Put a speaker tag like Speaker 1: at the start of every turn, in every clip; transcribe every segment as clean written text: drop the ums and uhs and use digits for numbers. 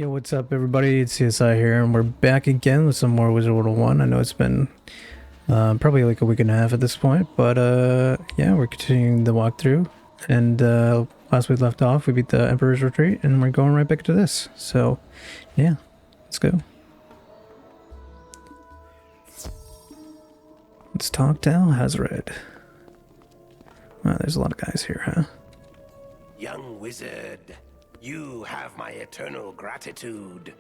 Speaker 1: Yo, what's up, everybody? It's CSI here, and we're back again with some more Wizard101. I know it's been probably like a week and a half at this point, but yeah, we're continuing the walkthrough. And last we left off, we beat the Emperor's Retreat, and we're going right back to this. So, yeah, let's go. Let's talk to Djeserit. Wow, there's a lot of guys here, huh?
Speaker 2: Young wizard, you have my eternal gratitude.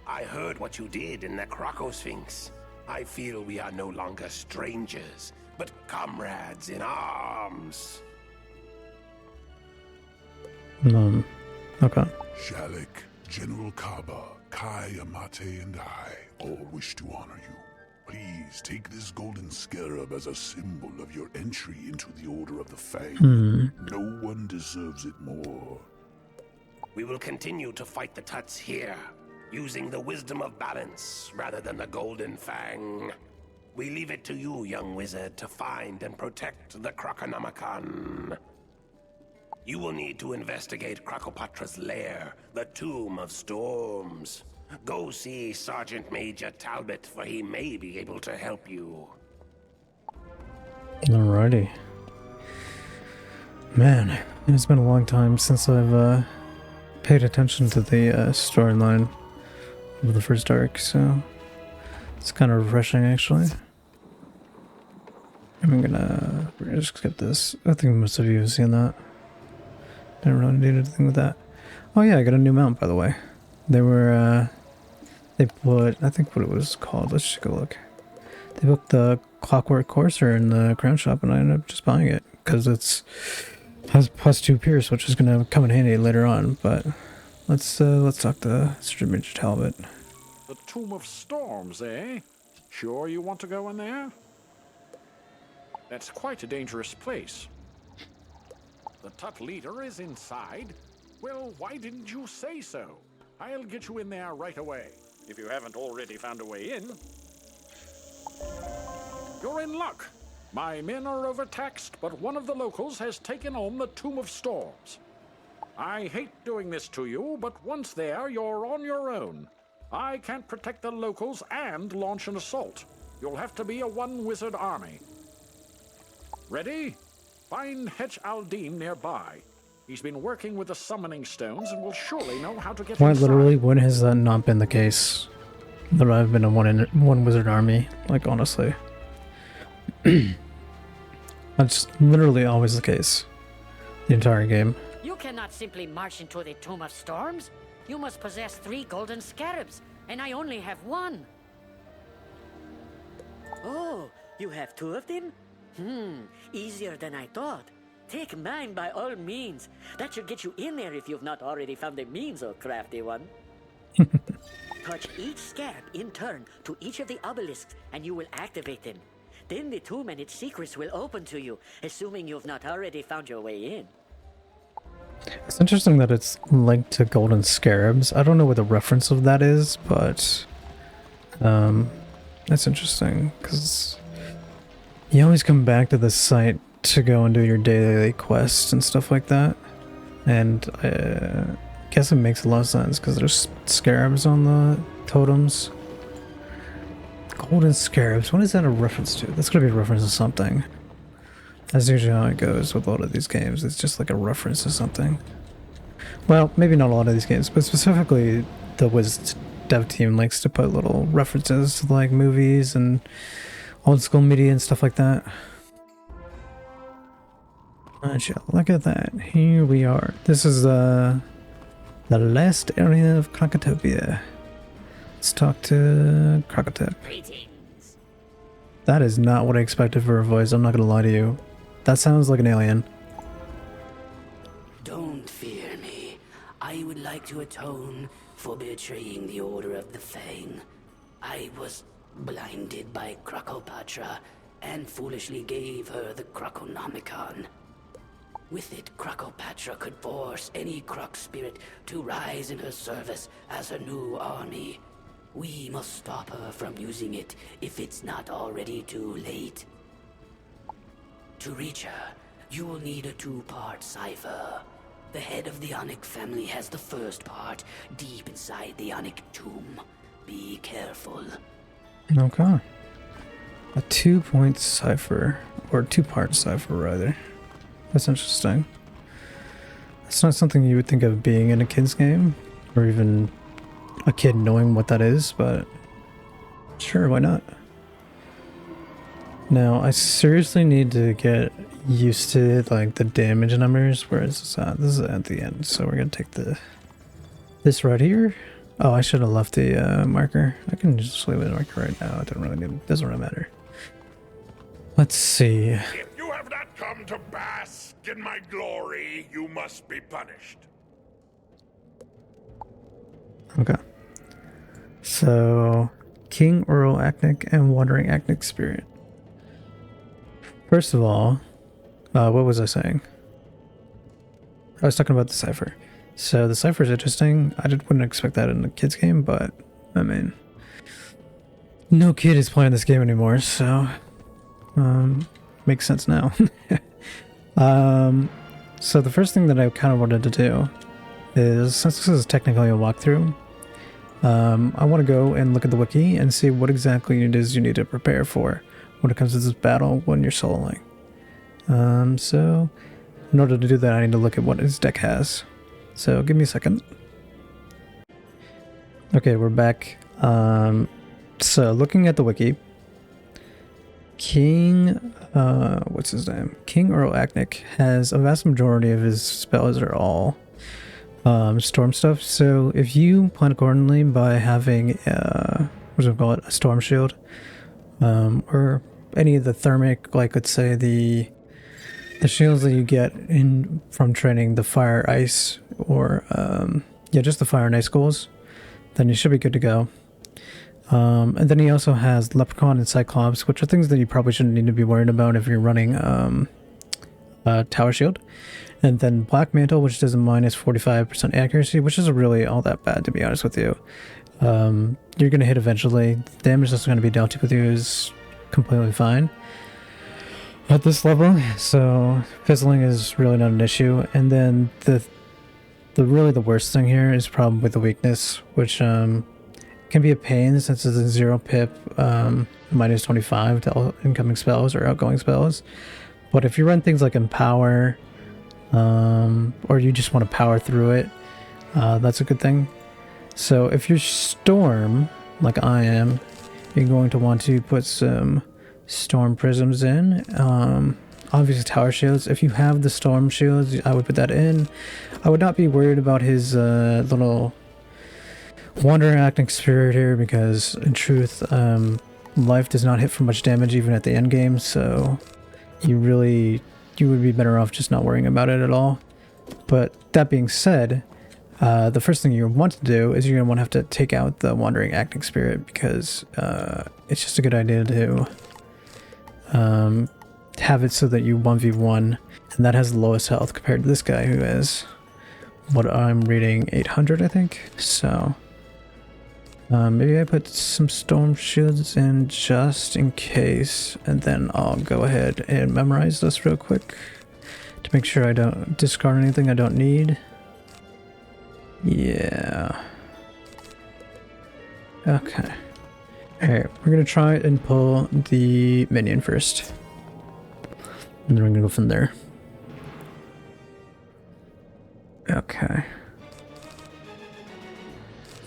Speaker 2: I heard what you did in the Krokosphinx. I feel we are no longer strangers, but comrades in arms.
Speaker 1: Okay.
Speaker 3: Shalik, General Kaba, Kai, Amate, and I all wish to honor you. Please take this golden scarab as a symbol of your entry into the Order of the Fang. No one deserves it more.
Speaker 2: We will continue to fight the Tuts here, using the wisdom of balance rather than the golden fang. We leave it to you, young wizard, to find and protect the Krokonomicon. You will need to investigate Krokopatra's lair, the Tomb of Storms. Go see Sergeant Major Talbot, for he may be able to help you.
Speaker 1: Alrighty. Man, it's been a long time since I've paid attention to the storyline of the first arc, so it's kind of refreshing, actually. We're gonna just skip this. I think most of you have seen that. Didn't really do anything with that. Oh yeah, I got a new mount, by the way. They were, they put, I think what it was called, let's take a look. They booked the Clockwork Courser in the crown shop, and I ended up just buying it, because it's has +2 Pierce, which is gonna come in handy later on, but let's talk to Sergeant Major Talbot.
Speaker 4: The Tomb of Storms, eh? Sure you want to go in there? That's quite a dangerous place. The Tut leader is inside. Well, why didn't you say so? I'll get you in there right away, if you haven't already found a way in. You're in luck. My men are overtaxed, but one of the locals has taken on the Tomb of Storms. I hate doing this to you, but once there, you're on your own. I can't protect the locals and launch an assault. You'll have to be a one-wizard army. Ready? Find Hetch Aldim nearby. He's been working with the summoning stones and will surely know how to get
Speaker 1: Quite
Speaker 4: inside.
Speaker 1: literally, when has that not been the case? That I've been in one wizard army, like, honestly. That's literally always the case. The entire game.
Speaker 5: You cannot simply march into the Tomb of Storms. You must possess 3 golden scarabs, and I only have 1. Oh, you have 2 of them? Easier than I thought. Take mine by all means. That should get you in there if you've not already found the means, oh crafty one. Touch each scarab in turn to each of the obelisks, and you will activate them. Then the tomb and its secrets will open to you, assuming you've not already found your way in.
Speaker 1: It's interesting that it's linked to golden scarabs. I don't know what the reference of that is, but that's interesting, because you always come back to this site to go and do your daily quests and stuff like that. And I guess it makes a lot of sense, because there's scarabs on the totems. Golden scarabs, what is that a reference to? That's gonna be a reference to something. That's usually how it goes with a lot of these games. It's just like a reference to something. Well, maybe not a lot of these games, but specifically the Wiz dev team likes to put little references to like movies and old school media and stuff like that. Look at that. Here we are. This is the last area of Krokotopia. Let's talk to Krokotop.
Speaker 5: Greetings.
Speaker 1: That is not what I expected for a voice, I'm not gonna lie to you. That sounds like an alien.
Speaker 6: Don't fear me. I would like to atone for betraying the Order of the Fang. I was blinded by Krokopatra and foolishly gave her the Krokonomicon. With it, Krokopatra could force any Krok spirit to rise in her service as her new army. We must stop her from using it if it's not already too late. To reach her, you will need a 2-part cipher. The head of the Ahnic family has the first part deep inside the Ahnic tomb. Be careful.
Speaker 1: Okay. A 2-point cipher, or 2-part cipher rather. That's interesting. It's not something you would think of being in a kid's game, or even a kid knowing what that is, but sure, why not? Now, I seriously need to get used to like the damage numbers. Where is this at? This is at the end, so we're gonna take this right here. Oh, I should have left the marker. I can just leave the marker right now. It doesn't really matter. Let's see.
Speaker 3: If you have not come to bask in my glory, you must be punished.
Speaker 1: Okay. So, King Uro Ahnic and Wandering Ahnic Spirit. First of all, what was I saying? I was talking about the cipher. So the cipher is interesting. I wouldn't expect that in a kid's game, but I mean, no kid is playing this game anymore, so makes sense now. So the first thing that I kind of wanted to do is, since this is technically a walkthrough, I want to go and look at the wiki and see what exactly it is you need to prepare for when it comes to this battle when you're soloing. So in order to do that, I need to look at what his deck has. So give me a second. Okay, we're back. So looking at the wiki, King, what's his name? King Uro Ahnic has a vast majority of his spells are all storm stuff. So if you plan accordingly by having what do we call it, a storm shield, or any of the thermic, like let's say the shields that you get in from training the fire, ice, or yeah, just the fire and ice goals, then you should be good to go. And then he also has Leprechaun and Cyclops, which are things that you probably shouldn't need to be worried about if you're running Tower Shield. And then Black Mantle, which does a minus 45% accuracy, which isn't really all that bad, to be honest with you. You're going to hit eventually. The damage that's going to be dealt with you is completely fine at this level, so fizzling is really not an issue. And then the really the worst thing here is probably the weakness, which can be a pain since it's a 0 pip minus 25 to all incoming spells or outgoing spells. But if you run things like Empower, or you just want to power through it, that's a good thing. So if you're Storm, like I am, you're going to want to put some Storm Prisms in. Obviously Tower Shields. If you have the Storm Shields, I would put that in. I would not be worried about his little Wandering Ahnic Spirit here, because in truth, life does not hit for much damage even at the end game, so you would be better off just not worrying about it at all. But that being said, the first thing you want to do is you're going to have to take out the Wandering Ahnic Spirit, because it's just a good idea to have it so that you 1v1, and that has the lowest health compared to this guy who has, what I'm reading, 800 I think. So maybe I put some Storm Shields in just in case, and then I'll go ahead and memorize this real quick to make sure I don't discard anything I don't need. Yeah. Okay. Alright, we're gonna try and pull the minion first, and then we're gonna go from there. Okay.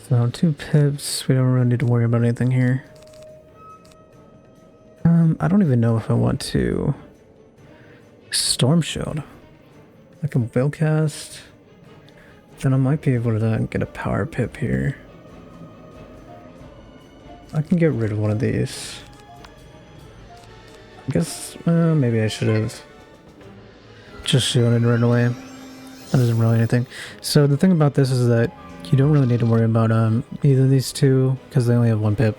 Speaker 1: So 2 pips, we don't really need to worry about anything here. I don't even know if I want to Storm Shield. I can will cast, then I might be able to get a power pip here. I can get rid of one of these. I guess maybe I should have just shielded right away. That isn't really anything. So the thing about this is that you don't really need to worry about either of these two, because they only have 1 pip.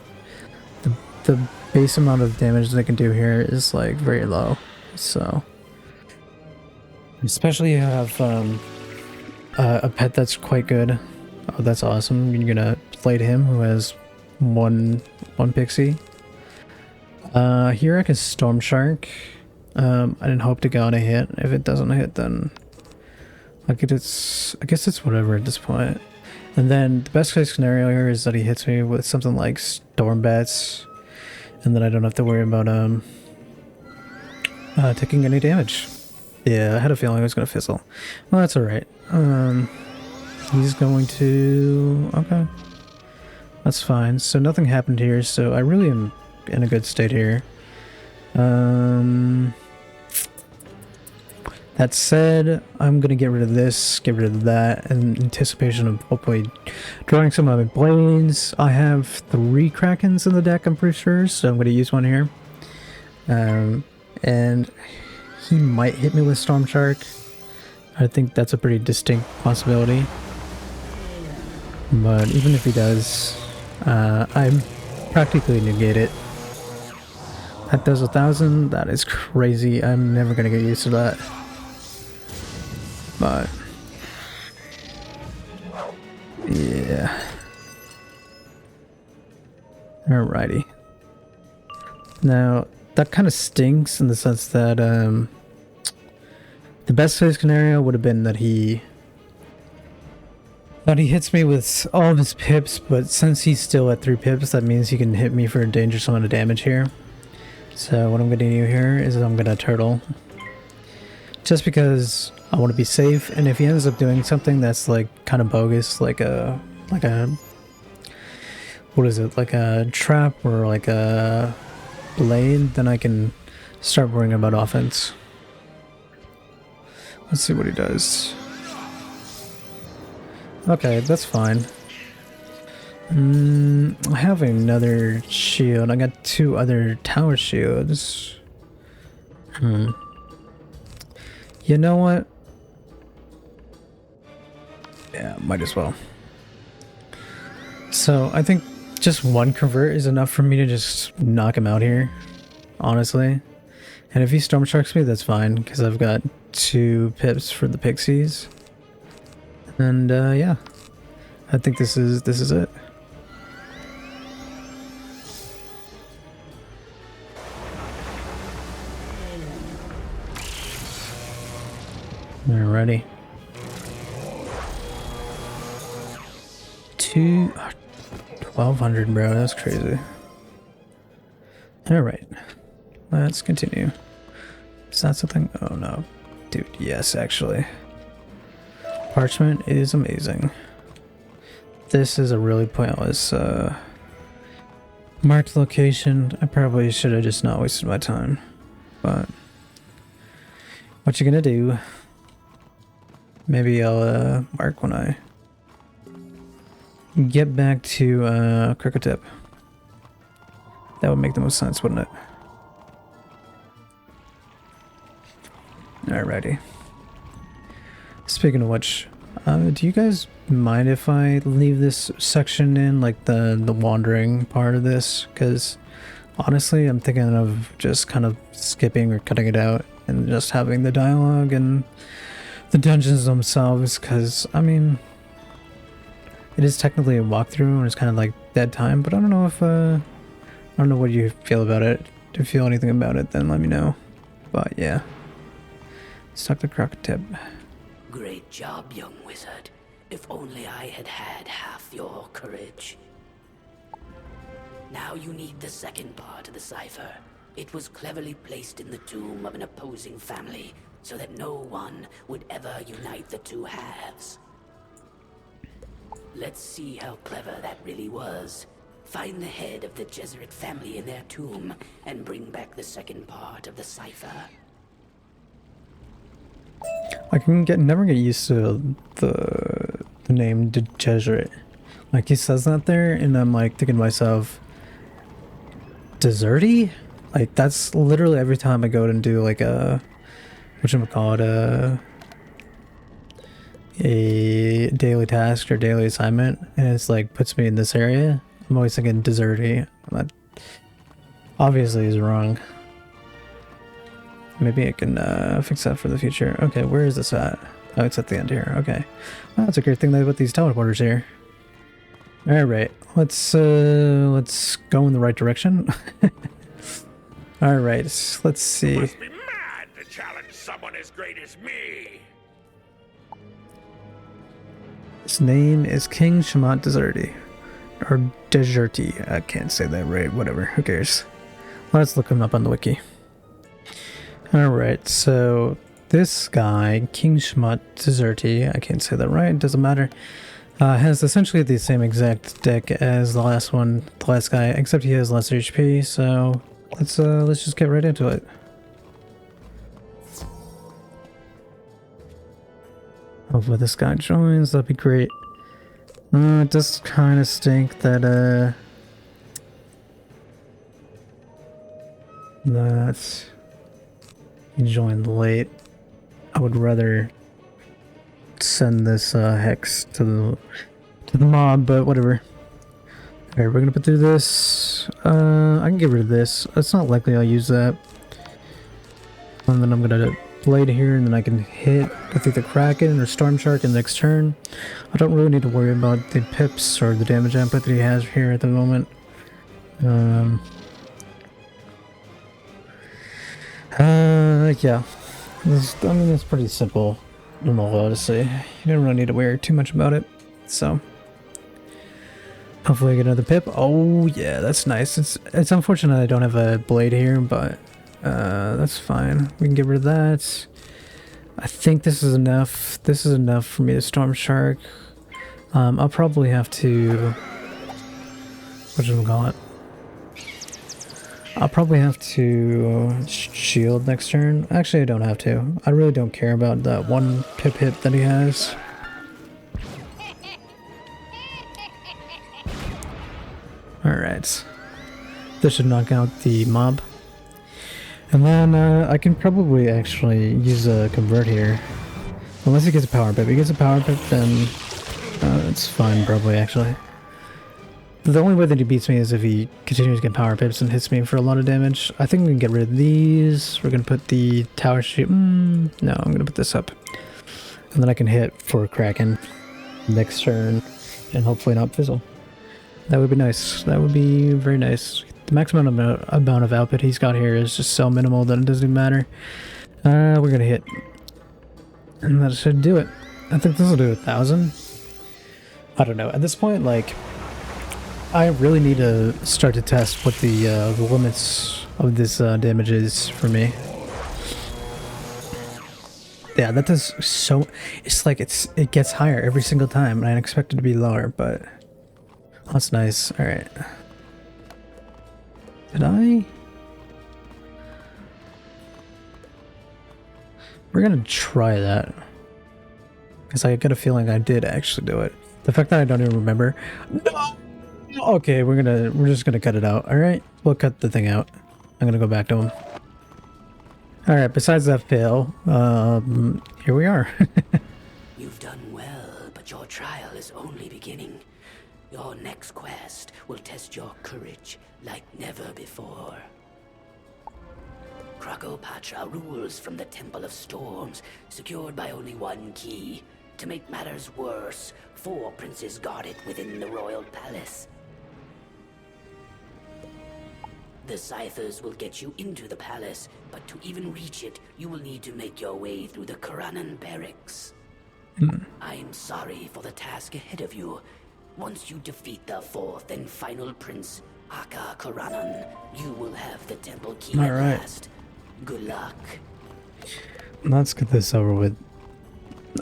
Speaker 1: The base amount of damage they can do here is like very low. So especially you have a pet that's quite good. Oh, that's awesome. You're gonna play to him who has one pixie. Here I can Storm Shark. I didn't hope to go on a hit. If it doesn't hit, then I guess it's whatever at this point. And then the best case scenario here is that he hits me with something like storm bats, and then I don't have to worry about taking any damage. Yeah, I had a feeling it was gonna fizzle. Well, that's alright. He's going to... okay. That's fine. So nothing happened here, so I really am in a good state here. That said, I'm gonna get rid of this, get rid of that, in anticipation of hopefully drawing some of my blades. I have 3 Krakens in the deck, I'm pretty sure, so I'm gonna use one here. And he might hit me with Storm Shark. I think that's a pretty distinct possibility. But even if he does, I practically negate it. That does 1,000, that is crazy. I'm never gonna get used to that. But yeah. Alrighty. Now that kind of stinks in the sense that the best case scenario would have been that he hits me with all of his pips, but since he's still at 3 pips, that means he can hit me for a dangerous amount of damage here. So what I'm gonna do here is I'm gonna turtle. Just because I want to be safe, and if he ends up doing something that's like kind of bogus, like a what is it, like a trap or like a blade, then I can start worrying about offense. Let's see what he does. Okay, that's fine. I have another shield. I got 2 other tower shields. You know what? Yeah, might as well. So I think just 1 convert is enough for me to just knock him out here, honestly. And if he Storm Sharks me, that's fine, because I've got 2 pips for the pixies. And yeah, I think this is it. Alrighty. 1,200, bro. That's crazy. Alright. Let's continue. Is that something? Oh no. Dude, yes, actually. Parchment is amazing. This is a really pointless marked location. I probably should have just not wasted my time. But what you gonna do? Maybe I'll mark when I get back to Krokotopia. That would make the most sense, wouldn't it? Alrighty. Speaking of which, do you guys mind if I leave this section in, like the wandering part of this? Because honestly, I'm thinking of just kind of skipping or cutting it out and just having the dialogue and the dungeons themselves, because I mean, it is technically a walkthrough and it's kind of like dead time, but I don't know if I don't know what you feel about it. If you feel anything about it, then let me know. But yeah, let's talk to Krokotopia.
Speaker 6: Great job, young wizard. If only I had had half your courage. Now you need the second part of the cipher. It was cleverly placed in the tomb of an opposing family, so that no one would ever unite the 2 halves. Let's see how clever that really was. Find the head of the Djeserit family in their tomb, and bring back the second part of the cipher.
Speaker 1: I can never get used to the name Djeserit. Like, he says that there, and I'm like thinking to myself, Djeserit? Like, that's literally every time I go and do like a whatchamacallit, a daily task or daily assignment, and it's like puts me in this area. I'm always thinking Djeserit. That obviously is wrong. Maybe I can fix that for the future. Okay, where is this at? Oh, it's at the end here. Okay, well, that's a great thing they put these teleporters here. All right, let's go in the right direction. All right, let's see.
Speaker 2: Must be mad to challenge someone as great as me.
Speaker 1: His name is King Shemet Djeserit. Or Djeserit. I can't say that right. Whatever. Who cares? Let's look him up on the wiki. Alright, so this guy, King Shemet Djeserit, I can't say that right, it doesn't matter, has essentially the same exact deck as the last one, the last guy, except he has less HP, so let's just get right into it. Hopefully this guy joins, that'd be great. It does kind of stink that, that he joined late. I would rather send this hex to the mob, but whatever. Alright, we're gonna put through this. I can get rid of this. It's not likely I'll use that. And then I'm gonna blade here, and then I can hit with either Kraken or Storm Shark in the next turn. I don't really need to worry about the pips or the damage output that he has here at the moment. Yeah. I mean, it's pretty simple, in all honesty. You don't really need to worry too much about it, so. Hopefully I get another pip. Oh, yeah, that's nice. It's unfortunate I don't have a blade here, but that's fine. We can get rid of that. I think this is enough. This is enough for me to Storm Shark. I'll probably have to... whatchamacallit? I'll probably have to shield next turn. Actually, I don't have to. I really don't care about that one pip hit that he has. Alright. This should knock out the mob. And then I can probably actually use a convert here. Unless he gets a power pip. If he gets a power pip, then it's fine probably actually. The only way that he beats me is if he continues to get power pips and hits me for a lot of damage. I think we can get rid of these. We're going to put the tower shield. No, I'm going to put this up. And then I can hit for Kraken next turn and hopefully not fizzle. That would be nice. That would be very nice. The maximum amount of output he's got here is just so minimal that it doesn't even matter. We're going to hit. And that should do it. I think this will do 1,000. I don't know. At this point, like... I really need to start to test what the limits of this damage is for me. Yeah, that does so... It's like it gets higher every single time, and I expect it to be lower, but... That's nice. Alright. Did I? We're gonna try that. Because I get a feeling I did actually do it. The fact that I don't even remember... No! Okay, we're just gonna cut it out. Alright, we'll cut the thing out. I'm gonna go back to him. Alright, besides that fail, here we are.
Speaker 6: You've done well, but your trial is only beginning. Your next quest will test your courage like never before. Krokopatra rules from the Temple of Storms, secured by only one key. To make matters worse, 4 princes guard it within the royal palace. The Scythers will get you into the palace, but to even reach it, you will need to make your way through the Karanahn barracks. I'm sorry for the task ahead of you. Once you defeat the 4th and final prince, Aka Karanahn, you will have the temple key at last. Good luck.
Speaker 1: Let's get this over with.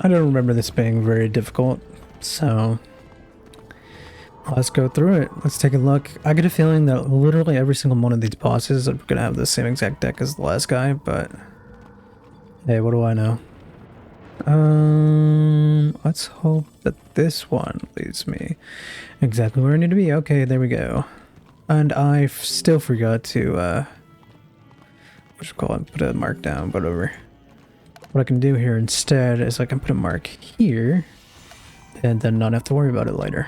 Speaker 1: I don't remember this being very difficult, so let's go through it. Let's take a look. I get a feeling that literally every single one of these bosses are going to have the same exact deck as the last guy, but hey, what do I know? Let's hope that this one leads me exactly where I need to be. Okay, there we go. And I still forgot to, put a mark down, whatever. What I can do here instead is I can put a mark here and then not have to worry about it later.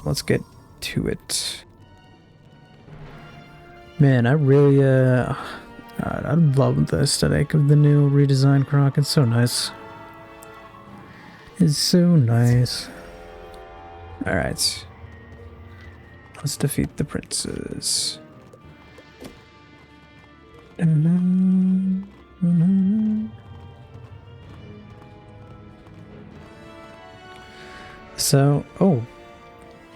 Speaker 1: Let's get to it. Man, I really, God, I love the aesthetic of the new redesigned Krok. It's so nice. It's so nice. Alright. Let's defeat the princes. So, oh,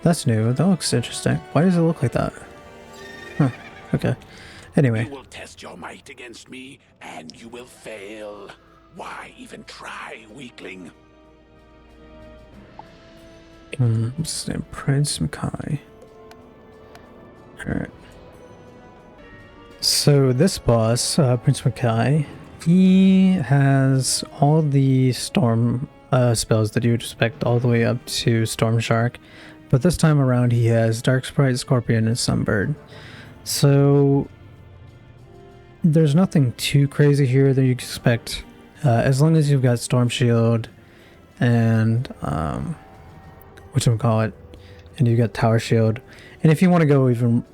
Speaker 1: that's new. That looks interesting. Why does it look like that? Huh, okay. Anyway.
Speaker 3: You will test your might against me, and you will fail. Why even try, weakling?
Speaker 1: What's his name? Prince Mkhai. Alright. So this boss, Prince Mkhai, he has all the storm spells that you would expect all the way up to Storm Shark. But this time around he has Dark Sprite, Scorpion, and Sunbird. So there's nothing too crazy here that you expect. As long as you've got Storm Shield and whatchamacallit, and you've got Tower Shield. And if you want to go even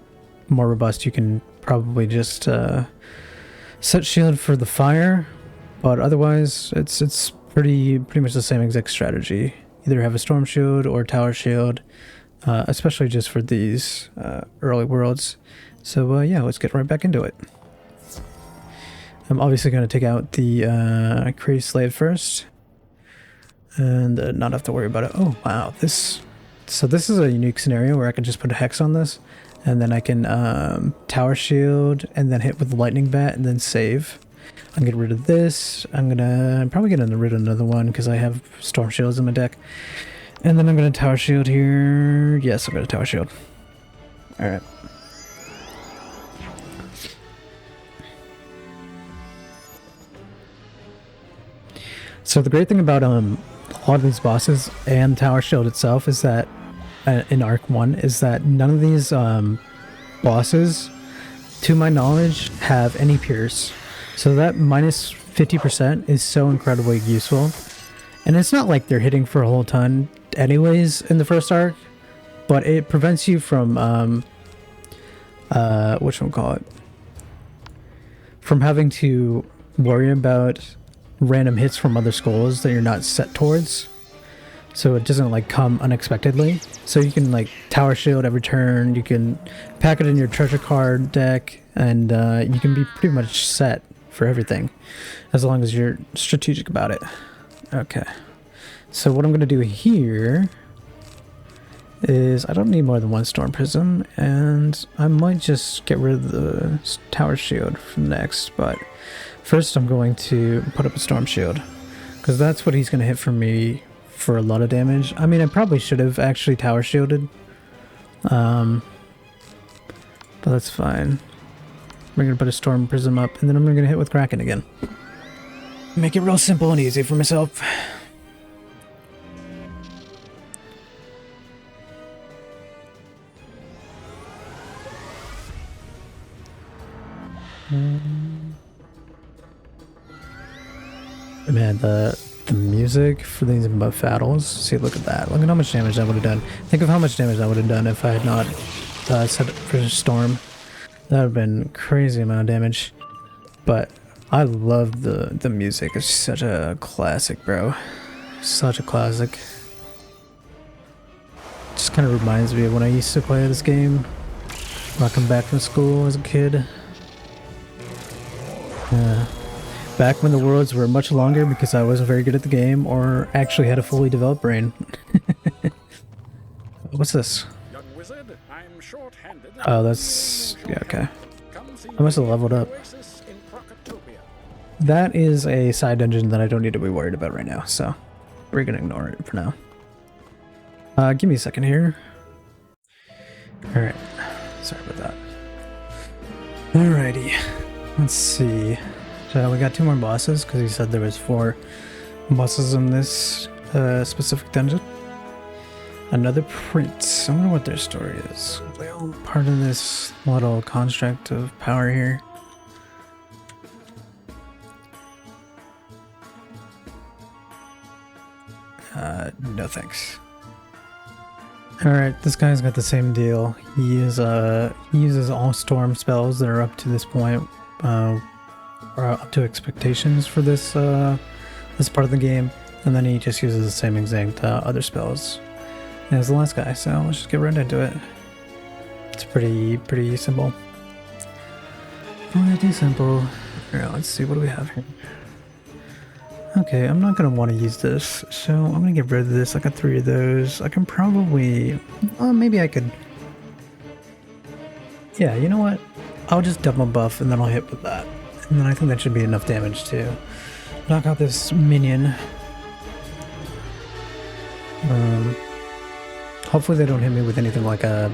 Speaker 1: more robust, you can probably just set shield for the fire, but otherwise it's pretty much the same exact strategy. Either have a Storm Shield or Tower Shield, especially just for these early worlds. So yeah, let's get right back into it. I'm obviously going to take out the Crazy Slave first, and not have to worry about it. Oh wow, so this is a unique scenario where I can just put a hex on this, and then I can Tower Shield, and then hit with the Lightning Bat, and then save. I'm gonna get rid of this. I'm gonna probably get rid of another one because I have Storm Shields in my deck. And then I'm gonna Tower Shield here. Yes, I'm gonna Tower Shield. Alright. So the great thing about a lot of these bosses and Tower Shield itself is that in Arc 1 is that none of these bosses, to my knowledge, have any pierce. So that minus 50% is so incredibly useful. And it's not like they're hitting for a whole ton anyways in the first arc, but it prevents you from whatchamacallit, from having to worry about random hits from other skulls that you're not set towards. So it doesn't like come unexpectedly. So you can like Tower Shield every turn, you can pack it in your treasure card deck, and you can be pretty much set for everything as long as you're strategic about it. Okay, so what I'm going to do here is I don't need more than one Storm Prism, and I might just get rid of the Tower Shield for next, but first I'm going to put up a Storm Shield because that's what he's going to hit for me for a lot of damage. I mean, I probably should have actually Tower Shielded, but that's fine. We're going to put a Storm Prism up, and then I'm going to hit with Kraken again. Make it real simple and easy for myself. Man, the music for these battles, see, look at that. Look at how much damage that would have done. Think of how much damage that would have done if I had not set it for Storm. That would have been crazy amount of damage. But I love the music. It's such a classic, bro. Such a classic. Just kind of reminds me of when I used to play this game. When I come back from school as a kid. Back when the worlds were much longer because I wasn't very good at the game or actually had a fully developed brain. What's this?
Speaker 4: Young wizard, I'm short-handed.
Speaker 1: Oh, that's... yeah, okay. I must have leveled up. That is a side dungeon that I don't need to be worried about right now, so we're gonna ignore it for now. Give me a second here. Alright. Sorry about that. Alrighty. Let's see. So we got 2 more bosses, because he said there was 4 bosses in this specific dungeon. Another prince. I wonder what their story is. Are they all part of this little construct of power here? No thanks. Alright, this guy's got the same deal. He uses all storm spells that are up to this point, or up to expectations for this this part of the game, and then he just uses the same exact other spells as the last guy. So let's just get right into it. It's pretty simple. Pretty simple. Alright, let's see, what do we have here? Okay, I'm not gonna want to use this, so I'm gonna get rid of this. I got 3 of those. I can probably, maybe I could. Yeah, you know what? I'll just double buff and then I'll hit with that, and then I think that should be enough damage to knock out this minion. Hopefully they don't hit me with anything like a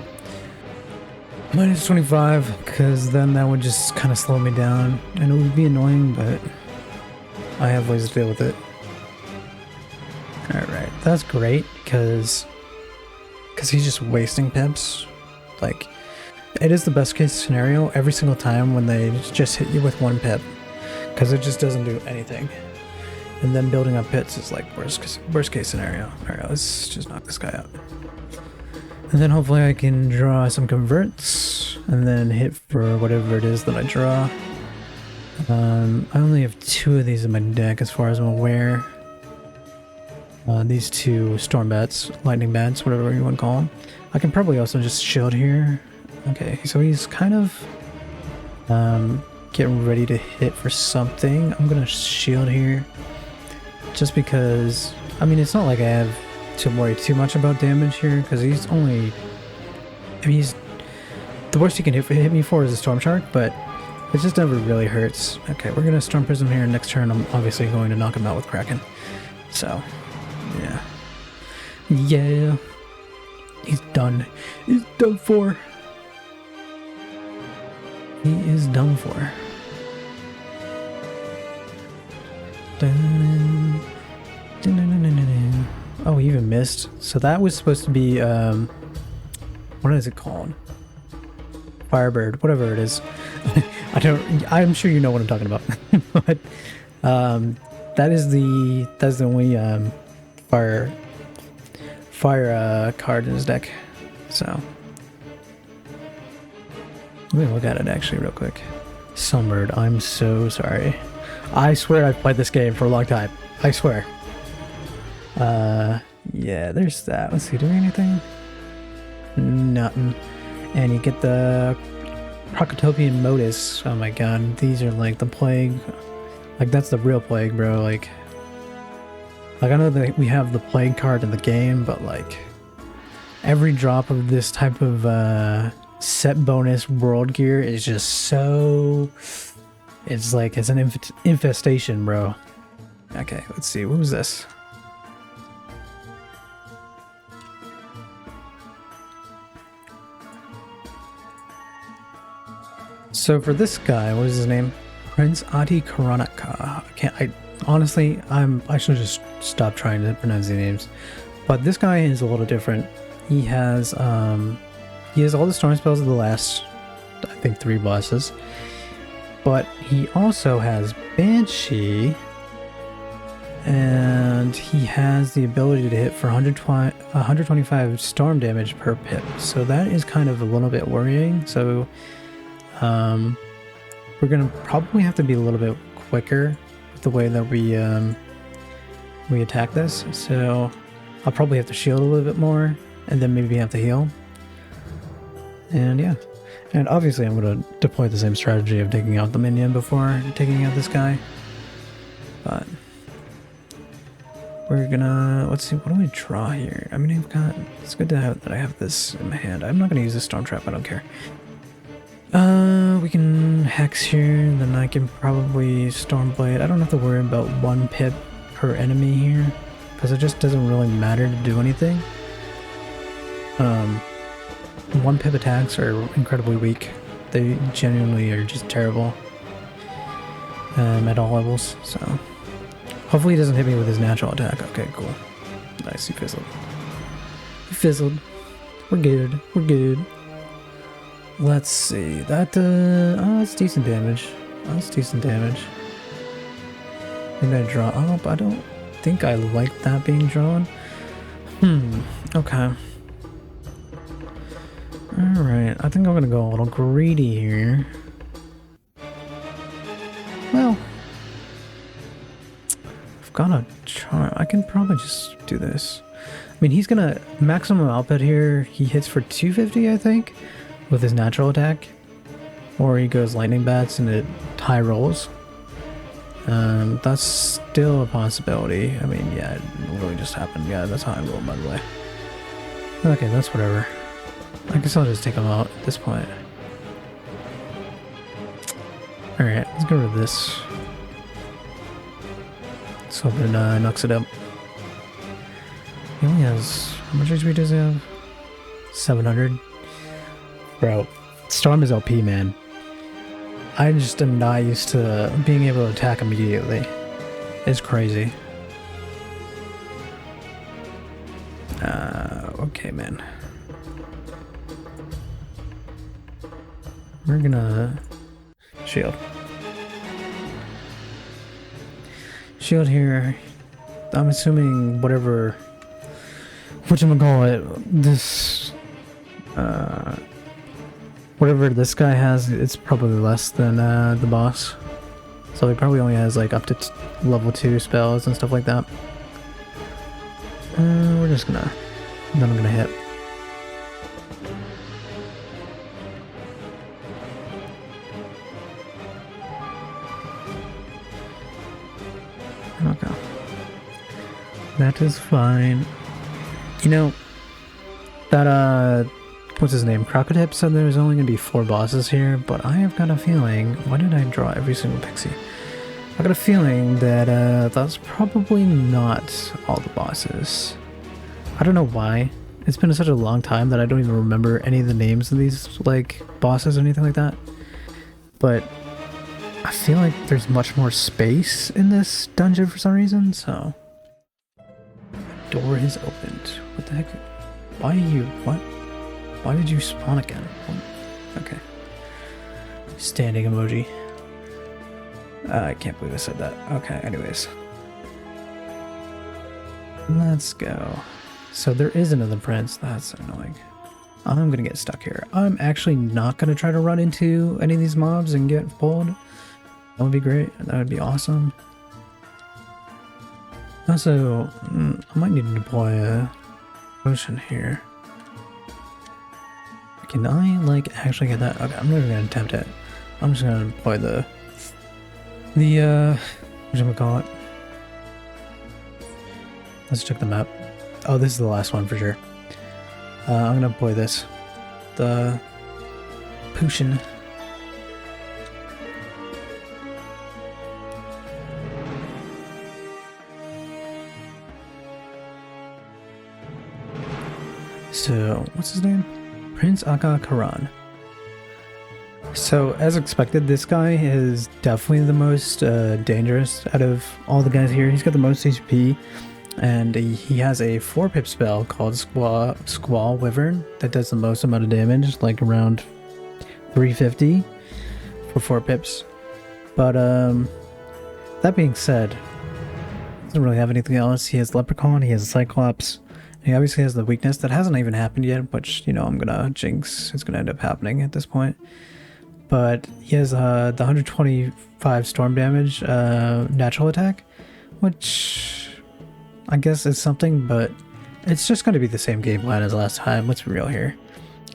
Speaker 1: -25, because then that would just kind of slow me down, and it would be annoying, but I have ways to deal with it. Alright, that's great, because he's just wasting pips. Like, it is the best case scenario every single time when they just hit you with 1 pip, because it just doesn't do anything. And then building up pits is like worst case scenario. Alright, let's just knock this guy out. And then hopefully I can draw some converts, and then hit for whatever it is that I draw. I only have 2 of these in my deck as far as I'm aware. These 2 storm bats, lightning bats, whatever you want to call them. I can probably also just shield here. Okay, so he's kind of getting ready to hit for something. I'm gonna shield here, just because, I mean, it's not like I have to worry too much about damage here, because he's only, I mean, he's, the worst he can hit me for is a Storm Shark, but it just never really hurts. Okay, we're gonna Storm Prism here. Next turn I'm obviously going to knock him out with Kraken. So, yeah. Yeah. He's done. He's done for. He is done for. Dun, dun, dun, dun, dun, dun. Oh, he even missed. So that was supposed to be, what is it called? Firebird, whatever it is. I'm sure you know what I'm talking about. But, that's the only, fire card in his deck. So, let me look at it actually real quick. Sunbird, I'm so sorry. I swear I've played this game for a long time. I swear. Yeah, there's that. Let's see, doing anything? Nothing. And you get the Krokotopian Modus. Oh my god, these are like the plague. Like, that's the real plague, bro. Like I know that we have the plague card in the game, but like every drop of this type of set bonus world gear is just so, it's like it's an infestation, bro. Okay, let's see, what was this? So for this guy, what is his name? Prince Ati Karanahn. Honestly, I should just stop trying to pronounce the names. But this guy is a little different. He has all the storm spells of the last, I think, 3 bosses. But he also has Banshee, and he has the ability to hit for 125 storm damage per pip. So that is kind of a little bit worrying. So we're gonna probably have to be a little bit quicker with the way that we attack this. So I'll probably have to shield a little bit more, and then maybe have to heal. And yeah, and obviously I'm gonna deploy the same strategy of taking out the minion before taking out this guy. But we're gonna, let's see, what do we draw here? I mean, it's good to have that I have this in my hand. I'm not gonna use this Storm Trap, I don't care. We can Hex here, then I can probably Stormblade. I don't have to worry about 1 pip per enemy here, because it just doesn't really matter to do anything. 1 pip attacks are incredibly weak. They genuinely are just terrible at all levels, so hopefully he doesn't hit me with his natural attack. Okay, cool. Nice, he fizzled. He fizzled. We're good. We're good. Let's see. That, oh, that's decent damage. That's decent damage. Maybe I draw. Oh, I don't think I like that being drawn. Okay. Alright, I think I'm gonna go a little greedy here. Well, I've got a charm. I can probably just do this. I mean, he's gonna maximum output here. He hits for 250, I think, with his natural attack. Or he goes lightning bats and it high rolls. That's still a possibility. I mean, yeah, it literally just happened. Yeah, that's how I roll, by the way. Okay, that's whatever. I guess I'll just take them out at this point. Alright, let's get rid of this. Let's hope it knocks it up. He only has... how much HP does he have? 700? Bro, Storm is OP, man. I just am not used to being able to attack immediately. It's crazy. Okay, man. We're gonna... shield. Shield here. I'm assuming whatever... whatchamacallit, this... whatever this guy has, it's probably less than the boss. So he probably only has like up to level 2 spells and stuff like that. We're just gonna... then I'm gonna hit. Okay. That is fine. You know, that, what's his name? Krokotopia said there was only going to be 4 bosses here, but I have got a feeling... why did I draw every single pixie? I got a feeling that, that's probably not all the bosses. I don't know why. It's been such a long time that I don't even remember any of the names of these, like, bosses or anything like that. But I feel like there's much more space in this dungeon for some reason, so... door is opened. What the heck? Why are you... what? Why did you spawn again? Okay. Standing emoji. I can't believe I said that. Okay, anyways. Let's go. So there is another prince. That's annoying. I'm gonna get stuck here. I'm actually not gonna try to run into any of these mobs and get pulled. That would be great. That would be awesome. Also, I might need to deploy a potion here. Can I, like, actually get that? Okay, I'm never gonna attempt it. I'm just gonna deploy whatchamacallit? Let's check the map. Oh, this is the last one for sure. I'm gonna deploy this. The potion. So, what's his name? Prince Aka Karanahn. So, as expected, this guy is definitely the most dangerous out of all the guys here. He's got the most HP, and he has a 4-pip spell called Squall Wyvern that does the most amount of damage, like around 350 for 4 pips. But that being said, he doesn't really have anything else. He has Leprechaun, he has Cyclops. He obviously has the weakness that hasn't even happened yet, which, you know, I'm gonna jinx. It's gonna end up happening at this point. But he has the 125 storm damage natural attack, which I guess is something, but it's just gonna be the same game plan as last time. Let's be real here.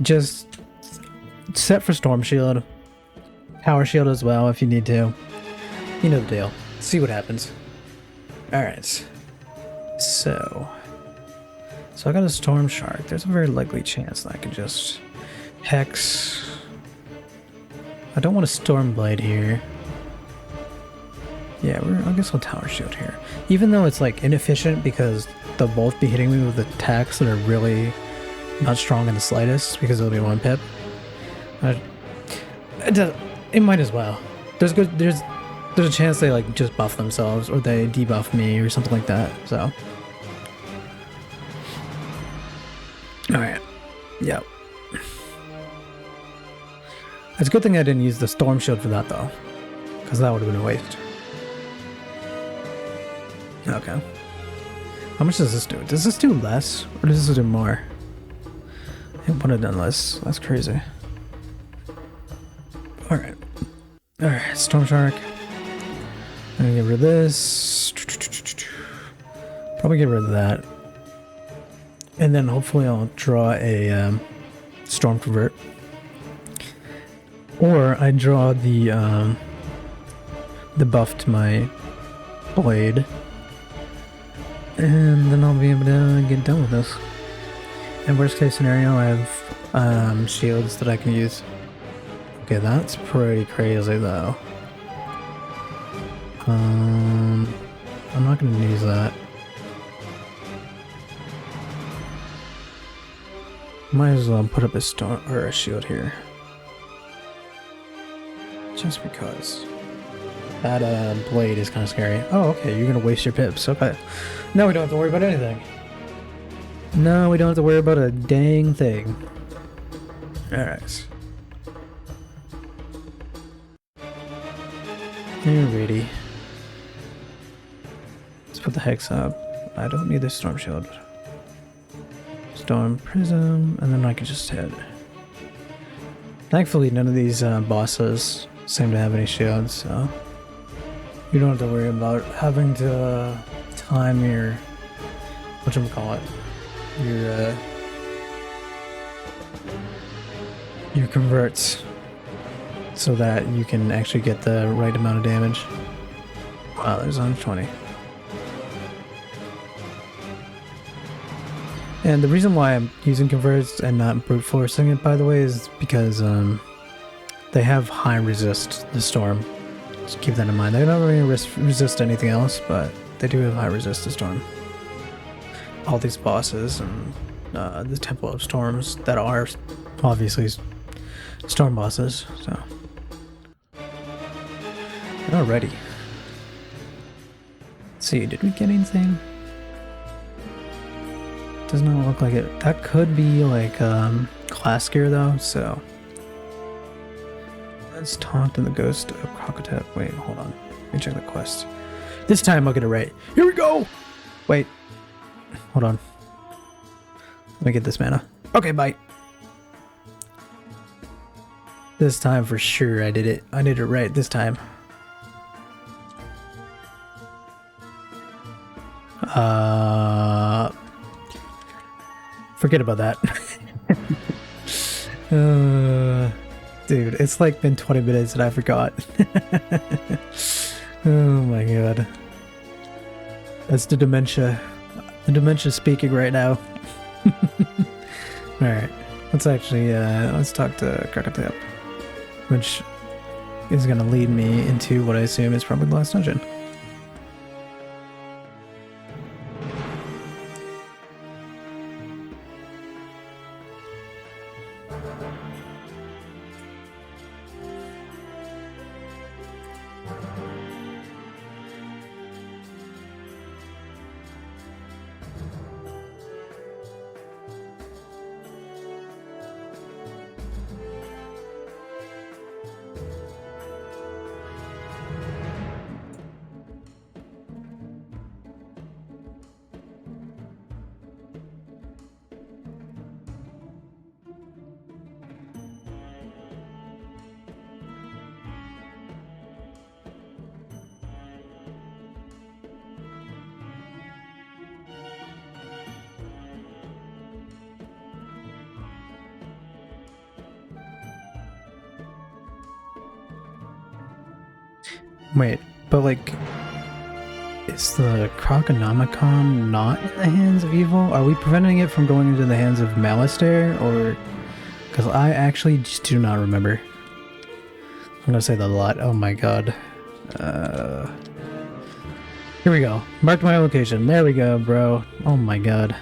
Speaker 1: Just set for storm shield, power shield as well if you need to. You know the deal. See what happens. Alright. So I got a Storm Shark. There's a very likely chance that I can just Hex. I don't want a Storm Blade here. Yeah, I guess I'll Tower Shield here. Even though it's like inefficient because they'll both be hitting me with attacks that are really not strong in the slightest because it'll be 1 pip. It might as well. There's a chance they like just buff themselves or they debuff me or something like that. So. Alright. Yep. It's a good thing I didn't use the Storm Shield for that though, because that would have been a waste. Okay. How much does this do? Does this do less or does this do more? It would have done less. That's crazy. Alright. Alright, Storm Shark. I'm gonna get rid of this. Probably get rid of that. And then hopefully I'll draw a Storm Convert. Or I draw the the buff to my blade. And then I'll be able to get done with this. In worst case scenario, I have shields that I can use. Okay, that's pretty crazy though. I'm not gonna use that. Might as well put up a storm or a shield here. Just because. That blade is kind of scary. Oh, okay, you're gonna waste your pips. Okay. Now we don't have to worry about anything. No, we don't have to worry about a dang thing. Alright. Alrighty. Let's put the hex up. I don't need the storm shield. Storm prism, and then I can just hit. Thankfully, none of these bosses seem to have any shields, so you don't have to worry about having to time your whatchamacallit, your converts so that you can actually get the right amount of damage. Wow, there's 120. And the reason why I'm using converts and not brute forcing it, by the way, is because they have high resist the storm. Just keep that in mind. They don't really resist anything else, but they do have high resist to storm. All these bosses and the Temple of Storms that are obviously storm bosses. So, alrighty. Let's see, did we get anything? Does not look like it. That could be like class gear though, so let's talk to the ghost of Krokotopia. Wait, hold on. Let me check the quest. This time I'll get it right. Here we go! Wait. Hold on. Let me get this mana. Okay, bye. This time for sure I did it. I did it right this time. Forget about that. Dude, it's like been 20 minutes and I forgot. Oh my god. That's the dementia. The dementia speaking right now. Alright. Let's actually, let's talk to Krokotopia. Which is gonna lead me into what I assume is probably the last dungeon. Wait, but like, is the Krokonomicon not in the hands of evil? Are we preventing it from going into the hands of Malistaire, or... Because I actually just do not remember. I'm gonna say that a lot. Oh my god. Here we go. Mark my location. There we go, bro. Oh my god.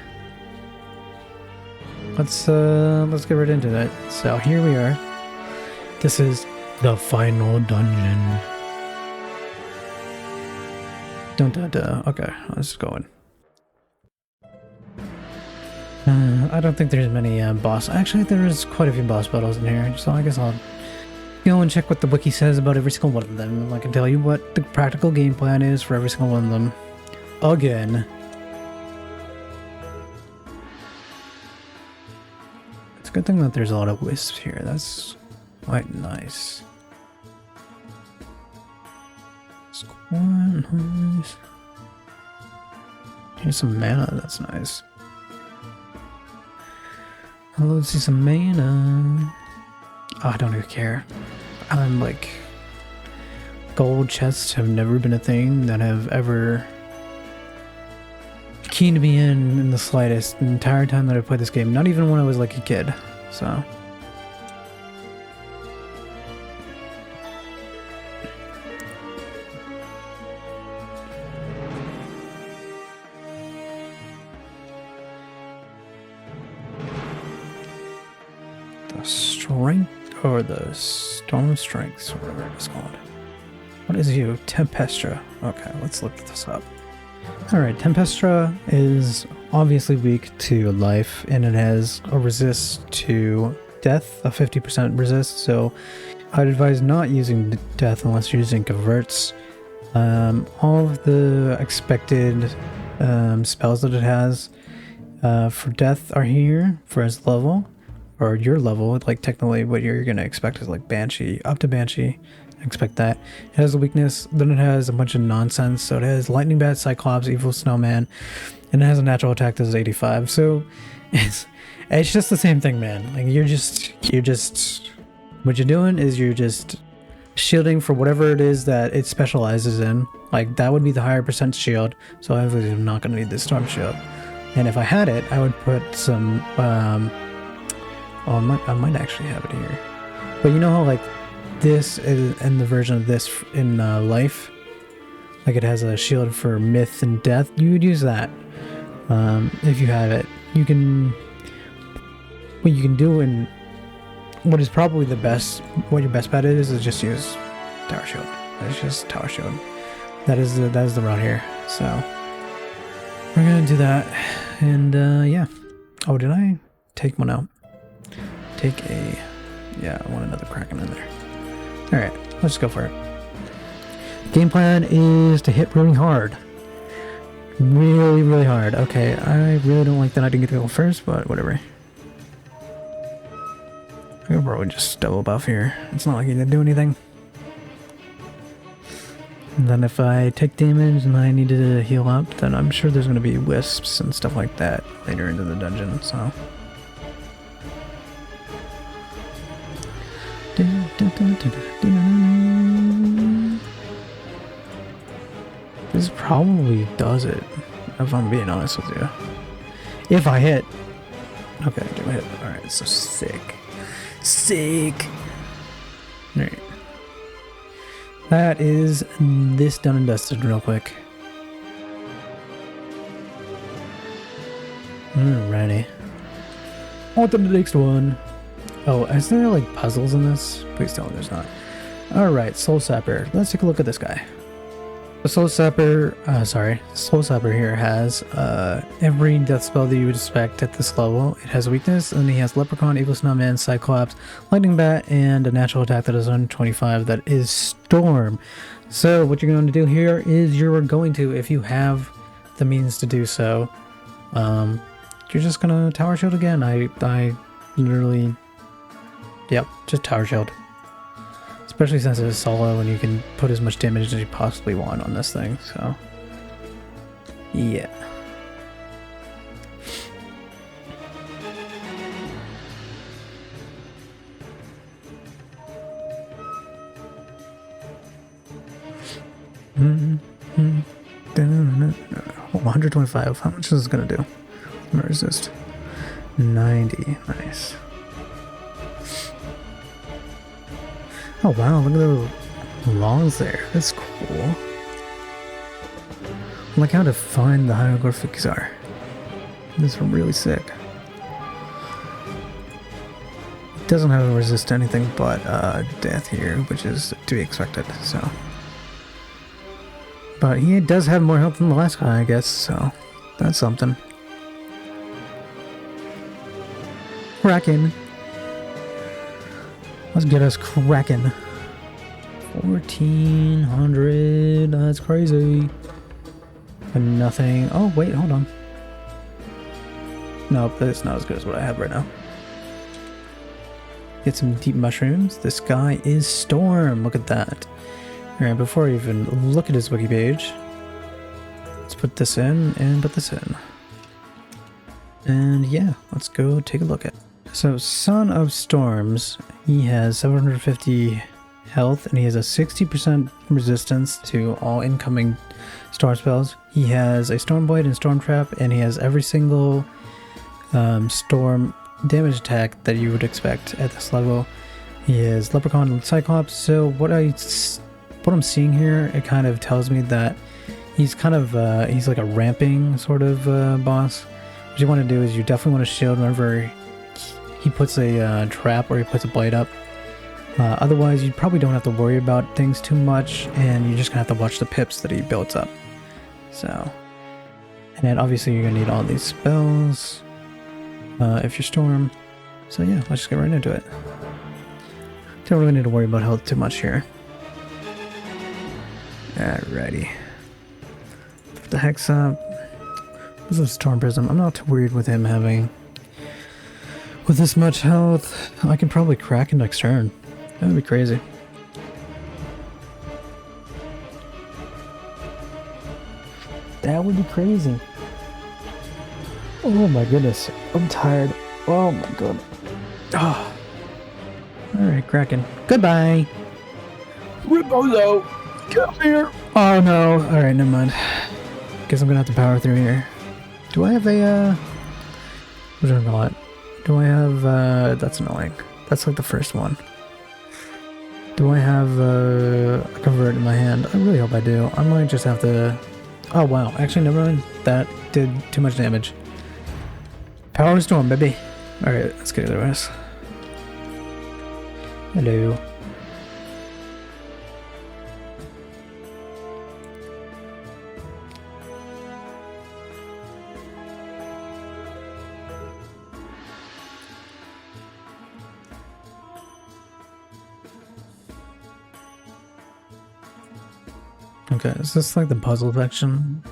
Speaker 1: Let's get right into that. So here we are. This is the final dungeon. Dun dun dun. Okay, let's go in. I don't think there's many boss. Actually, there's quite a few boss battles in here, so I guess I'll go and check what the wiki says about every single one of them. And I can tell you what the practical game plan is for every single one of them. Again. It's a good thing that there's a lot of wisps here. That's quite nice. Nice. Here's some mana, that's nice. Let's see some mana. Oh, I don't even care. I'm like gold chests have never been a thing that have ever keened me in the slightest the entire time that I played this game. Not even when I was like a kid. So. Strength or the Storm of Strengths, or whatever it's called. What is you? Tempestra. Okay, let's look this up. Alright, Tempestra is obviously weak to life, and it has a resist to death, a 50% resist, so I'd advise not using death unless you're using converts. All of the expected spells that it has for death are here for its level. Or your level, like technically what you're going to expect is like Banshee, up to Banshee, expect that. It has a weakness, then it has a bunch of nonsense, so it has Lightning Bat, Cyclops, Evil Snowman, and it has a natural attack that is 85, so it's just the same thing, man. Like you're just, what you're doing is you're just shielding for whatever it is that it specializes in. Like that would be the higher percent shield, so obviously I'm not going to need this Storm Shield. And if I had it, I would put some, oh, I might actually have it here. But you know how like this is in the version of this in life, like it has a shield for myth and death, you would use that if you have it. You can, what you can do, and what is probably the best, what your best bet is just use Tower Shield. It's just Tower Shield. That is the route here. So we're gonna do that, and yeah. Oh, did I take one out? Take a, yeah, I want another Kraken in there. Alright, let's go for it. Game plan is to hit really hard. Really, really hard. Okay, I really don't like that I didn't get to go first, but whatever. I could probably just double buff here. It's not like you didn't do anything. And then if I take damage and I need to heal up, then I'm sure there's going to be wisps and stuff like that later into the dungeon, so... This probably does it, if I'm being honest with you. If I hit. Okay, I do hit. Alright, so sick. Sick! Alright. That is this done and dusted real quick. Alrighty. On to the next one. Oh, is there like puzzles in this? Please tell me there's not. Alright, Soulsapper. Let's take a look at this guy. The Soulsapper here has every death spell that you would expect at this level. It has a weakness, and he has Leprechaun, Evil Snowman, Cyclops, Lightning Bat, and a natural attack that is 125 that is Storm. So what you're going to do here is you're going to, if you have the means to do so, you're just going to Tower Shield again. I literally... Yep, just Tower Shield. Especially since it's solo and you can put as much damage as you possibly want on this thing, so... Yeah. Oh, 125. How much is this gonna do? I'm gonna resist. 90. Nice. Oh wow, look at the longs there. That's cool. I like how defined the hieroglyphics are. This is really sick. It doesn't have a resist to anything but death here, which is to be expected, so. But he does have more health than the last guy, I guess, so that's something. Kraken. Let's get us cracking. 1400. That's crazy. And nothing. Oh, wait, hold on. Nope, that's not as good as what I have right now. Get some deep mushrooms. This guy is Storm. Look at that. Alright, before I even look at his wiki page, let's put this in and put this in. And yeah, let's go take a look at it. So, Son of Storms, he has 750 health, and he has a 60% resistance to all incoming storm spells. He has a Storm Blade and Storm Trap, and he has every single storm damage attack that you would expect at this level. He has Leprechaun and Cyclops. So what I'm seeing here, it kind of tells me that he's kind of he's like a ramping sort of boss. What you want to do is you definitely want to shield whenever he puts a trap or he puts a blade up. Otherwise, you probably don't have to worry about things too much, and you're just gonna have to watch the pips that he builds up. So, and then obviously you're gonna need all these spells if you're Storm. So yeah, let's just get right into it. Don't really need to worry about health too much here. Alrighty. Put the Hex up. This is a Storm Prism. I'm not too worried with him having... With this much health, I can probably crack it next turn. That would be crazy. That would be crazy. Oh my goodness. I'm tired. Oh my god. Oh. Alright, Kraken. Goodbye. Ripolo, come here. Oh no. Alright, never mind. Guess I'm gonna have to power through here. Do I have a, what do I call it? Do I have, that's annoying. That's like the first one. Do I have a convert in my hand? I really hope I do. I might just have to... Oh wow, actually never mind. That did too much damage. Power Storm, baby. Alright, let's get the rest. Hello. Okay, is this like the puzzle section?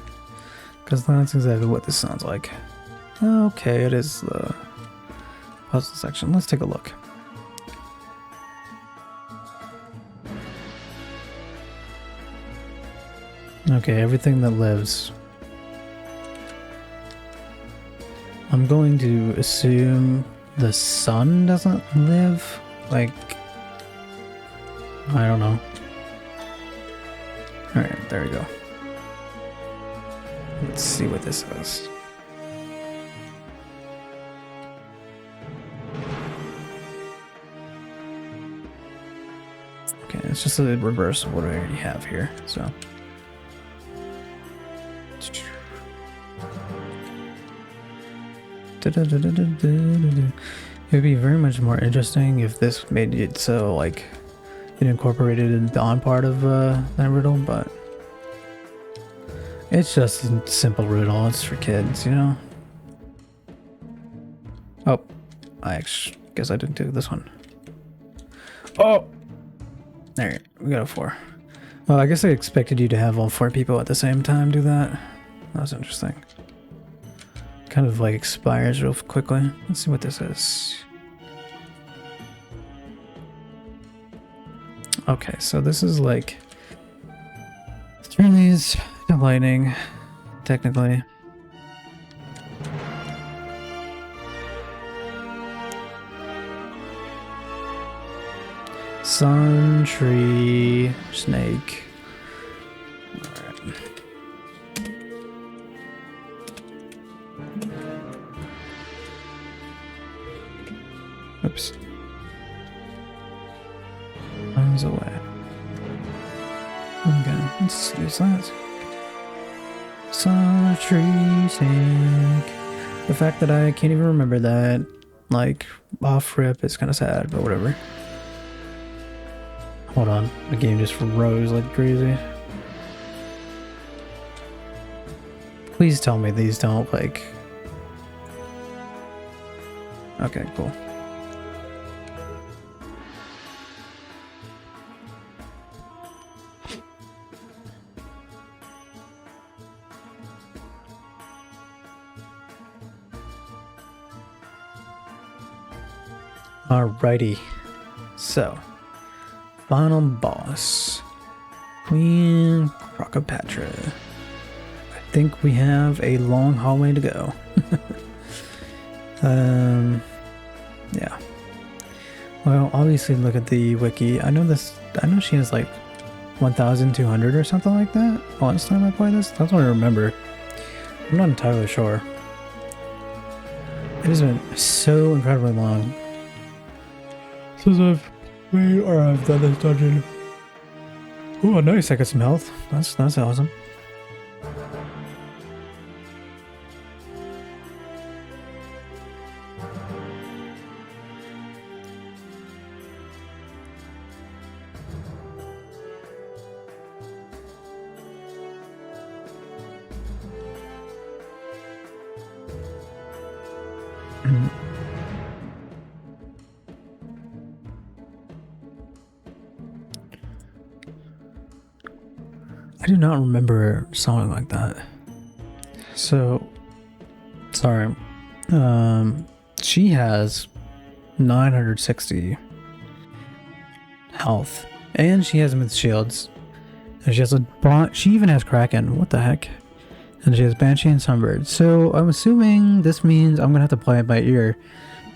Speaker 1: Because that's exactly what this sounds like. Okay, it is the puzzle section. Let's take a look. Okay, everything that lives. I'm going to assume the sun doesn't live? Like, I don't know. Alright, there we go. Let's see what this is. Okay, it's just a reverse of what I already have here, so. It would be very much more interesting if this made it so, like, it incorporated in the on part of that riddle, but it's just a simple riddle. It's for kids, you know? Oh, I actually guess I didn't do this one. Oh! There, we got a 4. Well, I guess I expected you to have all 4 people at the same time do that. That was interesting. Kind of like expires real quickly. Let's see what this is. Okay, so this is like turn these to lightning, technically. Sun, tree, snake. Alright. Oops. Runs away. Okay, let's use that. Sun, tree, snake. The fact that I can't even remember that, like, off rip is kind of sad, but whatever. Hold on, the game just froze like crazy. Please tell me these don't, like... Okay, cool. Alrighty, so final boss, Queen Krokopatra. I think we have a long hallway to go. Yeah. Well, obviously look at the wiki. I know she has like 1,200 or something like that. Last time I played this, that's what I remember. I'm not entirely sure. It has been so incredibly long since I've played or I've done this dungeon. Oh, nice! I got some health. That's awesome. I do not remember something like that. So, sorry. She has 960 health, and she has myth shields. And she has she even has Kraken. What the heck? And she has Banshee and Sunbird. So I'm assuming this means I'm gonna have to play it by ear,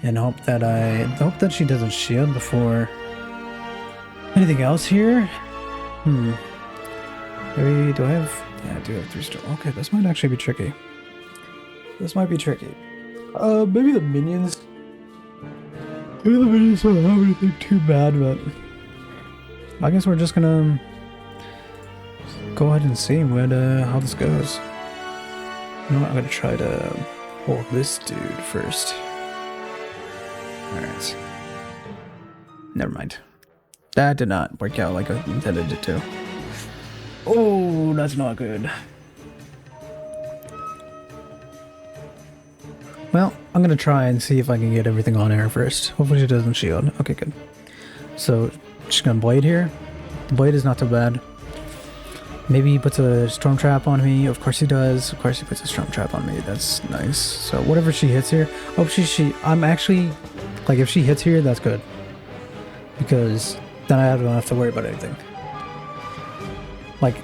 Speaker 1: and hope that she doesn't shield before anything else here. Maybe, do I have... Yeah, I do have 3 stars. Okay, this might actually be tricky. This might be tricky. Maybe the minions... Maybe the minions don't have anything too bad, but... I guess we're just gonna... go ahead and see how this goes. You know what, I'm gonna try to hold this dude first. Alright. Never mind. That did not work out like I intended it to. Oh, that's not good. Well, I'm gonna try and see if I can get everything on air first. Hopefully she doesn't shield. Okay, good. So, she's gonna blade here. The blade is not too bad. Maybe he puts a storm trap on me. Of course he does. Of course he puts a storm trap on me. That's nice. So whatever she hits here. Oh, I'm actually... Like, if she hits here, that's good. Because then I don't have to worry about anything. Like,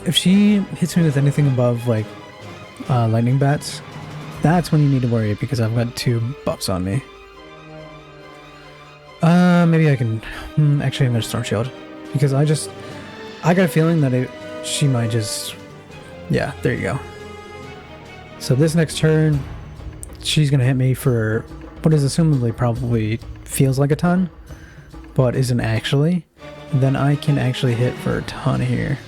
Speaker 1: if she hits me with anything above, like, lightning bats, that's when you need to worry, because I've got 2 buffs on me. Maybe I can... actually, I'm gonna Storm Shield. Because I got a feeling that she might just... Yeah, there you go. So this next turn, she's gonna hit me for what is assumably probably feels like a ton, but isn't actually. Then I can actually hit for a ton here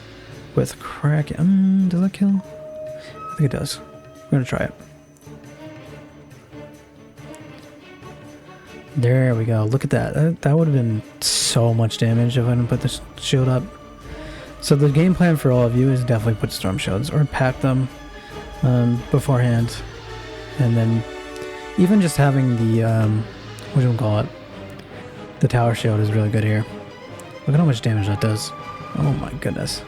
Speaker 1: with Kraken. Does that kill? I think it does. We're gonna try it. There we go. Look at that. That would have been so much damage if I didn't put the shield up. So the game plan for all of you is definitely put storm shields or pack them beforehand, and then even just having the what do you call it? The tower shield is really good here. Look at how much damage that does. Oh my goodness.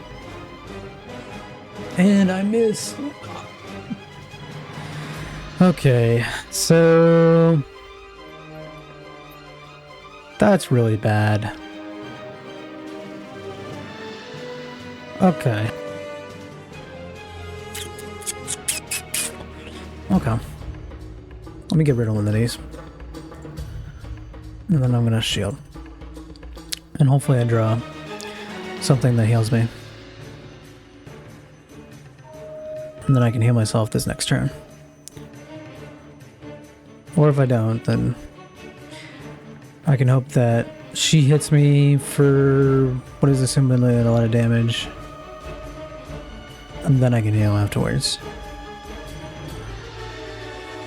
Speaker 1: And I miss. Okay, so that's really bad. Okay. Okay. Let me get rid of one of these. And then I'm gonna shield. And hopefully I draw something that heals me. And then I can heal myself this next turn. Or if I don't, then I can hope that she hits me for what is assumably a lot of damage. And then I can heal afterwards.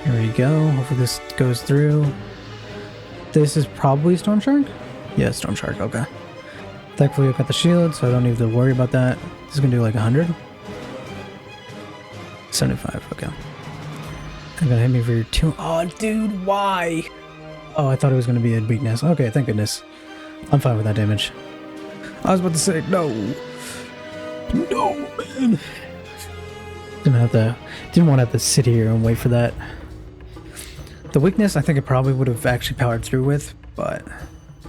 Speaker 1: Here we go. Hopefully this goes through. This is probably Storm Shark? Yeah, Storm Shark, okay. Thankfully I've got the shield, so I don't need to worry about that. This is gonna do like 100. 75, okay. They're gonna hit me for your 2. Oh, dude, why? Oh, I thought it was gonna be a weakness. Okay, thank goodness. I'm fine with that damage. I was about to say, no. No, man. Didn't want to have to sit here and wait for that. The weakness, I think it probably would have actually powered through with, but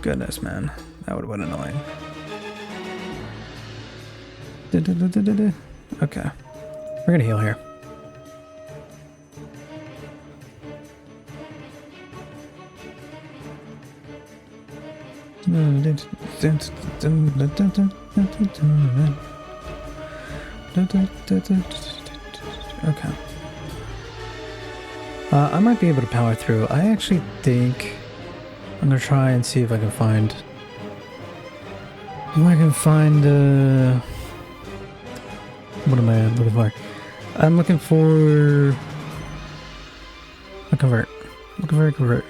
Speaker 1: goodness, man, that would have been annoying. Okay, we're gonna heal here. Okay. I might be able to power through. I actually think I'm gonna try and see if I can find. What am I looking for? I'm looking for a convert. Looking for a convert.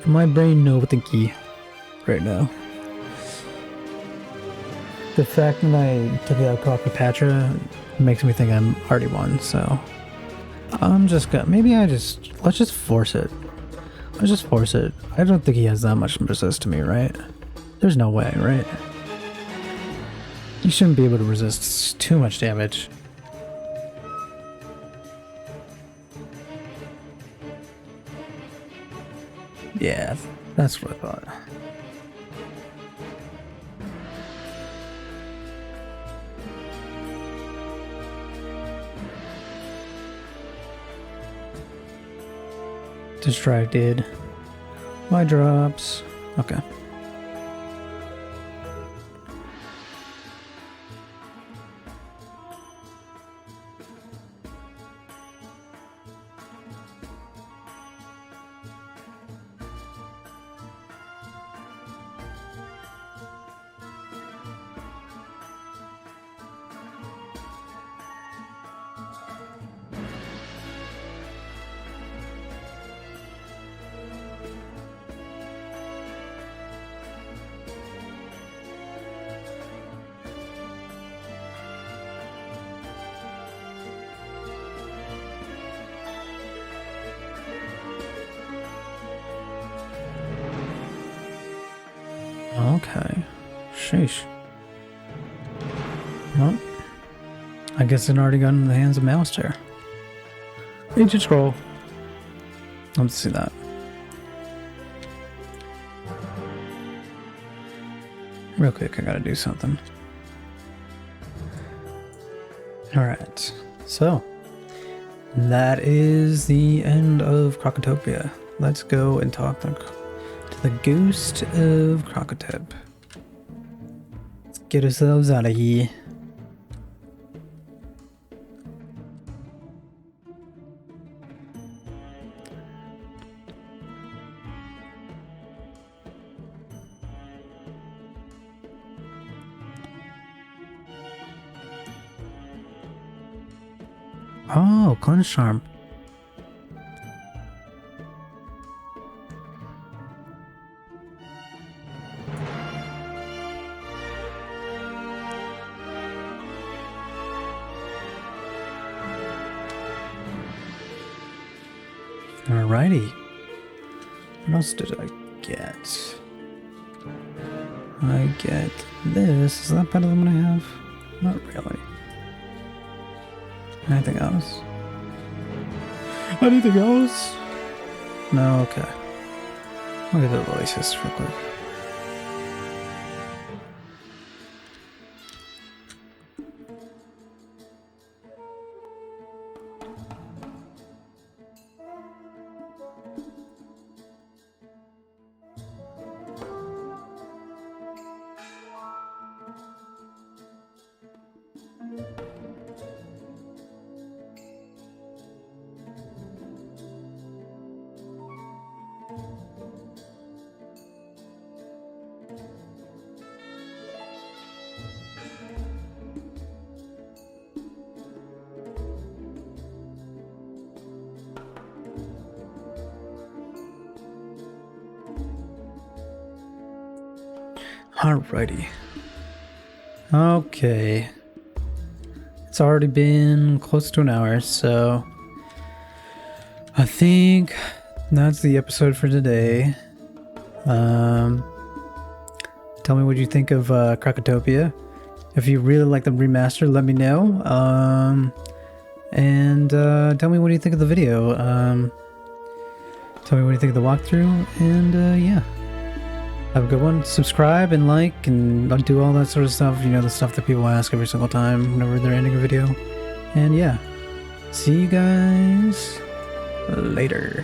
Speaker 1: My brain no thinky right now. The fact that I took out Krokopatra makes me think I'm already won, so I'm just gonna let's just force it. Let's just force it. I don't think he has that much resist to me, right? There's no way, right? You shouldn't be able to resist too much damage. Yeah, that's what I thought. Distracted. My drops. Okay. Okay. Sheesh. Well, I guess it already got in the hands of Master. Ancient scroll. Let's see that. Real quick, I gotta do something. Alright, so that is the end of Krokotopia. Let's go and talk to the ghost of Krokotop. Let's get ourselves out of here. Oh, Cleanse Charm. Alrighty. What else did I get? I get this. Is that better than what I have? Not really. Anything else? Anything else? No, okay. I'll get the Oasis real quick. Alrighty. Okay. It's already been close to an hour, so I think that's the episode for today. Tell me what you think of Krokotopia. If you really like the remaster, let me know. And tell me what you think of the video. Tell me what you think of the walkthrough, and yeah. Have a good one. Subscribe and like and do all that sort of stuff. You know, the stuff that people ask every single time whenever they're ending a video. And yeah, see you guys later.